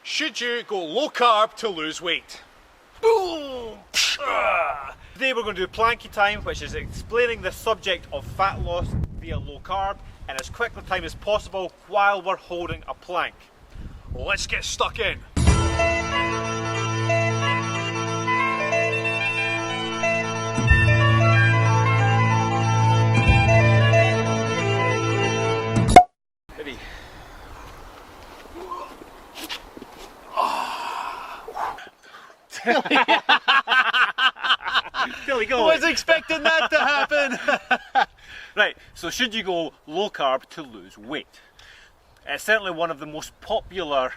Should you go low carb to lose weight? Boom! Today we're going to do planky time, which is explaining the subject of fat loss via low carb in as quick a time as possible while we're holding a plank. Let's get stuck in. Maybe. There we go. I was expecting that to happen. Right, so should you go low carb to lose weight? It's certainly one of the most popular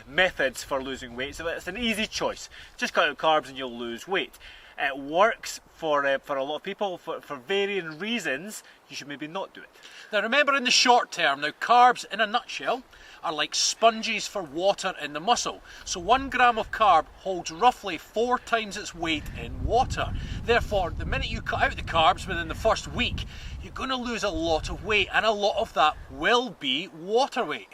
methods for losing weight, so it's an easy choice. Just cut out carbs and you'll lose weight. It works for a lot of people. For varying reasons, you should maybe not do it. Now remember, in the short term, now carbs in a nutshell are like sponges for water in the muscle. So 1 gram of carb holds roughly 4 times its weight in water. Therefore, the minute you cut out the carbs within the first week, you're going to lose a lot of weight, and a lot of that will be water weight.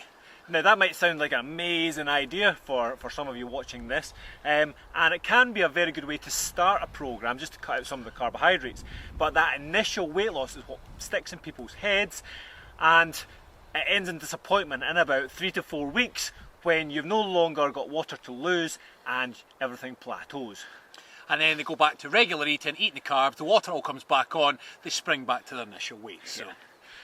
Now that might sound like an amazing idea for some of you watching this, and it can be a very good way to start a program, just to cut out some of the carbohydrates. But that initial weight loss is what sticks in people's heads, and it ends in disappointment in about 3 to 4 weeks when you've no longer got water to lose and everything plateaus. And then they go back to regular eating the carbs, the water all comes back on, they spring back to their initial weight.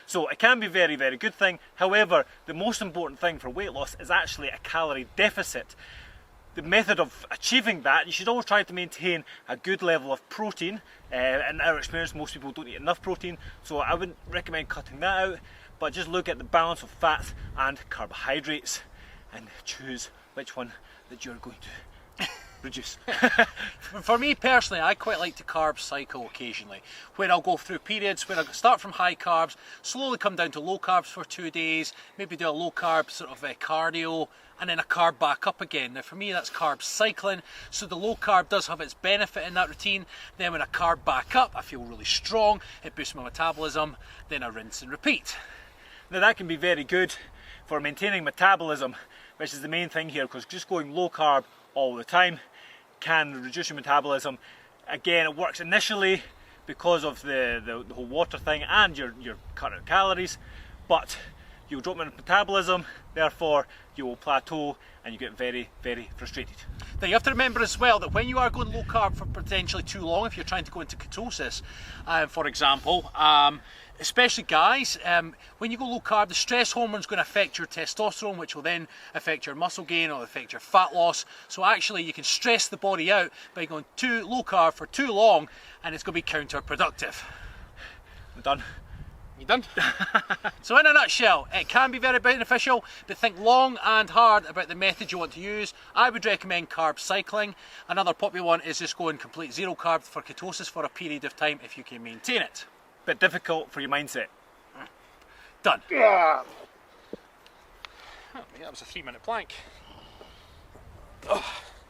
So it can be a very, very good thing. However, the most important thing for weight loss is actually a calorie deficit. The method of achieving that, you should always try to maintain a good level of protein. In our experience, most people don't eat enough protein, so I wouldn't recommend cutting that out, but just look at the balance of fats and carbohydrates and choose which one that you're going to reduce. For me personally, I quite like to carb cycle occasionally, where I'll go through periods where I start from high carbs, slowly come down to low carbs for 2 days, maybe do a low carb sort of cardio, and then a carb back up again. Now for me that's carb cycling, so the low carb does have its benefit in that routine. Then when I carb back up, I feel really strong, it boosts my metabolism, then I rinse and repeat. Now that can be very good for maintaining metabolism, which is the main thing here, because just going low carb all the time can reduce your metabolism. Again, it works initially because of the whole water thing, and you're cutting out calories, but you'll drop your metabolism, therefore you will plateau and you get very, very frustrated. Now you have to remember as well that when you are going low carb for potentially too long, if you're trying to go into ketosis, for example, especially guys, when you go low carb, the stress hormone is going to affect your testosterone, which will then affect your muscle gain or affect your fat loss. So actually you can stress the body out by going too low carb for too long, and it's going to be counterproductive. I'm done. You done? So in a nutshell, it can be very beneficial, but think long and hard about the method you want to use. I would recommend carb cycling. Another popular one is just going complete zero carb for ketosis for a period of time if you can maintain it. Bit difficult for your mindset. Done. Oh, that was a 3-minute plank. Oh.